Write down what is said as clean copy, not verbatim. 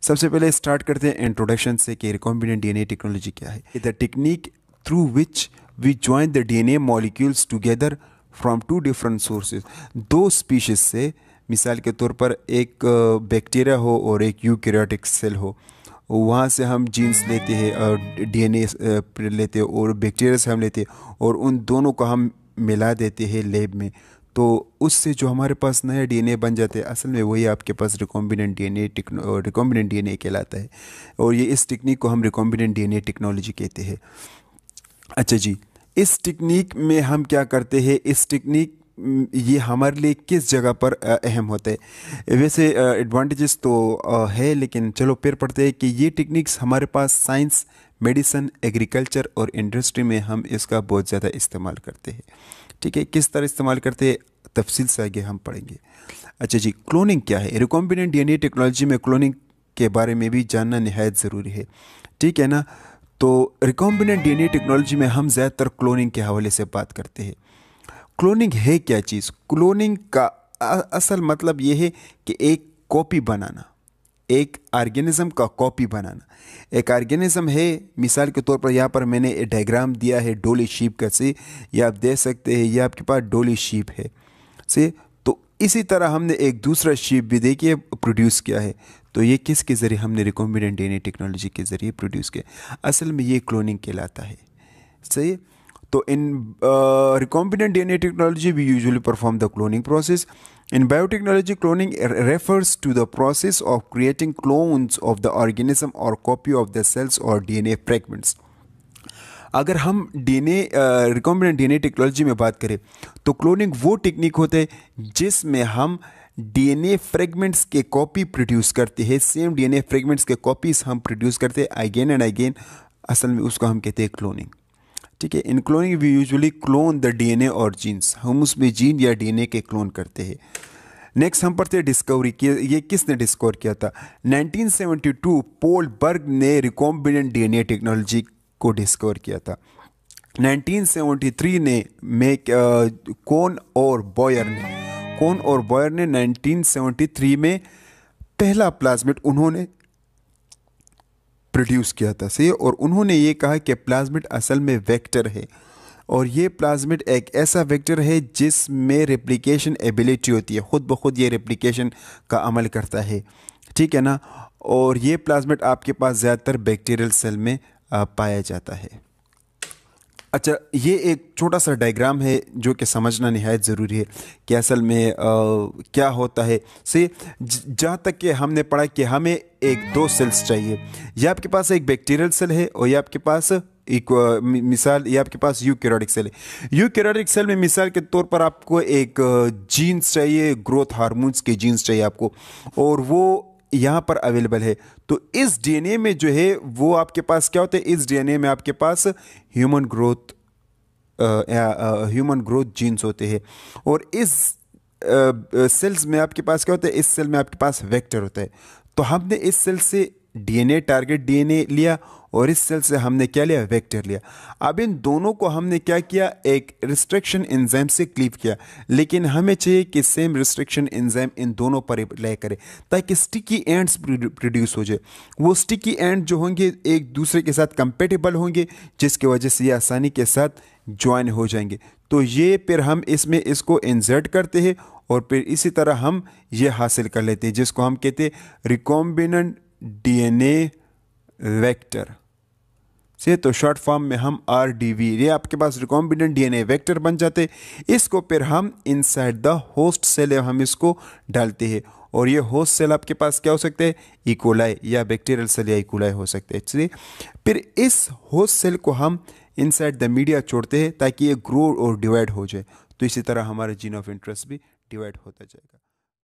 सबसे पहले स्टार्ट करते हैं इंट्रोडक्शन से कि रिकॉम्बिनेंट डीएनए टेक्नोलॉजी क्या है। The technique through which we join the DNA molecules together from two different sources. दो स्पीशीज से, मिसाल के तौर पर एक बैक्टीरिया हो और एक यूकैरियोटिक सेल हो, वहाँ से हम जीन्स लेते हैं, डीएनए लेते हैं, और बैक्टीरिया से हम लेते हैं और उन दोनों को हम मिला देते हैं लैब में, तो उससे जो हमारे पास नया डीएनए बन जाता है, असल में वही आपके पास रिकॉम्बिनेंट डीएनए कहलाता है। और ये इस टेक्निक को हम रिकॉम्बिनेंट डीएनए टेक्नोलॉजी कहते हैं। अच्छा जी, इस टेक्निक में हम क्या करते हैं, इस टेक्निक ये हमारे लिए किस जगह पर अहम होता है। वैसे एडवांटेजेस तो है, लेकिन चलो फिर पढ़ते हैं कि ये टेक्निक्स हमारे पास साइंस, मेडिसिन, एग्रीकल्चर और इंडस्ट्री में हम इसका बहुत ज़्यादा इस्तेमाल करते हैं। ठीक है, किस तरह इस्तेमाल करते हैं तफसील से आगे हम पढ़ेंगे। अच्छा जी, क्लोनिंग क्या है। रिकॉम्बिनेंट डीएनए टेक्नोलॉजी में क्लोनिंग के बारे में भी जानना निहायत ज़रूरी है। ठीक है ना। तो रिकॉम्बिनेंट डीएनए टेक्नोलॉजी में हम ज़्यादातर क्लोनिंग के हवाले से बात करते हैं। क्लोनिंग है क्या चीज़। क्लोनिंग का असल मतलब ये है कि एक कॉपी बनाना, एक ऑर्गेनिज्म का कॉपी बनाना। एक ऑर्गेनिज्म है, मिसाल के तौर पर यहाँ पर मैंने डायग्राम दिया है डोली शीप का, से ये आप देख सकते हैं, ये आपके पास डोली शीप है से। तो इसी तरह हमने एक दूसरा शीप भी देखिए प्रोड्यूस किया है। तो ये किसके ज़रिए हमने रिकॉम्बिनेंट डीएनए टेक्नोलॉजी के ज़रिए प्रोड्यूस किया। असल में ये क्लोनिंग कहलाता है। सही। तो in recombinant DNA technology, we usually perform the cloning process. In biotechnology, cloning refers to the process of creating clones of the organism or copy of the cells or DNA fragments. अगर हम DNA recombinant DNA technology में बात करें तो cloning वो technique होता है जिसमें हम डीएनए फ्रेगमेंट्स के कॉपी प्रोड्यूस करते हैं। सेम डीएनए फ्रेगमेंट्स के कॉपीज हम प्रोड्यूस करते हैं अगेन एंड अगेन। असल में उसको हम कहते हैं क्लोनिंग। ठीक है। In cloning we usually clone the DNA और जीन्स। हम उसमें जीन या डीएनए के क्लोन करते हैं। नेक्स्ट हम पढ़ते हैं डिस्कवरी की। ये किसने डिस्कवर किया था। 1972 पॉल बर्ग ने रिकॉम्बिनेंट डीएनए टेक्नोलॉजी को डिस्कवर किया था। 1973 में कोन और बॉयर ने 1973 में पहला प्लाज्मिड उन्होंने प्रोड्यूस किया था। सही। और उन्होंने ये कहा कि प्लाज्मिड असल में वेक्टर है, और ये प्लाज्मिड एक ऐसा वेक्टर है जिसमें रेप्लिकेशन एबिलिटी होती है, खुद ब खुद ये रेप्लिकेशन का अमल करता है। ठीक है ना। और ये प्लाज्मिड आपके पास ज़्यादातर बैक्टीरियल सेल में पाया जाता है। अच्छा, ये एक छोटा सा डायग्राम है जो कि समझना निहायत ज़रूरी है कि असल में क्या होता है। से जहाँ तक कि हमने पढ़ा कि हमें एक दो सेल्स चाहिए। ये आपके पास एक बैक्टीरियल सेल है और ये आपके पास एक मिसाल, ये आपके पास यूकैरियोटिक सेल है। यूकैरियोटिक सेल में मिसाल के तौर पर आपको एक जीन्स चाहिए, ग्रोथ हार्मोन्स के जीन्स चाहिए आपको, और वो यहाँ पर अवेलेबल है। तो इस डीएनए में जो है वो आपके पास क्या होता है, इस डीएनए में आपके पास ह्यूमन ग्रोथ जीन्स होते हैं। और इस सेल्स में आपके पास क्या होता है, इस सेल में आपके पास वेक्टर होता है। तो हमने इस सेल से डीएनए, टारगेट डीएनए लिया, और इस सेल से हमने क्या लिया, वेक्टर लिया। अब इन दोनों को हमने क्या किया, एक रिस्ट्रिक्शन एंजाइम से क्लीव किया। लेकिन हमें चाहिए कि सेम रिस्ट्रिक्शन एंजाइम इन दोनों पर अप्लाई करे ताकि स्टिकी एंड्स प्रोड्यूस हो जाए। वो स्टिकी एंड जो होंगे एक दूसरे के साथ कंपेटेबल होंगे, जिसकी वजह से ये आसानी के साथ ज्वाइन हो जाएंगे। तो ये फिर हम इसमें इसको इंसर्ट करते हैं और फिर इसी तरह हम ये हासिल कर लेते हैं, जिसको हम कहते हैं रिकॉम्बिनेंट डीएनए वेक्टर से। तो शॉर्ट फॉर्म में हम आरडीवी, ये आपके पास रिकॉम्बिनेंट डीएनए वेक्टर बन जाते। इसको फिर हम इनसाइड द होस्ट सेल हम इसको डालते हैं, और ये होस्ट सेल आपके पास क्या हो सकते हैं, इकोलाई या बैक्टीरियल सेल या इकोलाई हो सकते हैं। इसलिए फिर इस होस्ट सेल को हम इनसाइड द मीडिया छोड़ते हैं ताकि ये ग्रो और डिवाइड हो जाए। तो इसी तरह हमारा जीन ऑफ इंटरेस्ट भी डिवाइड होता जाएगा।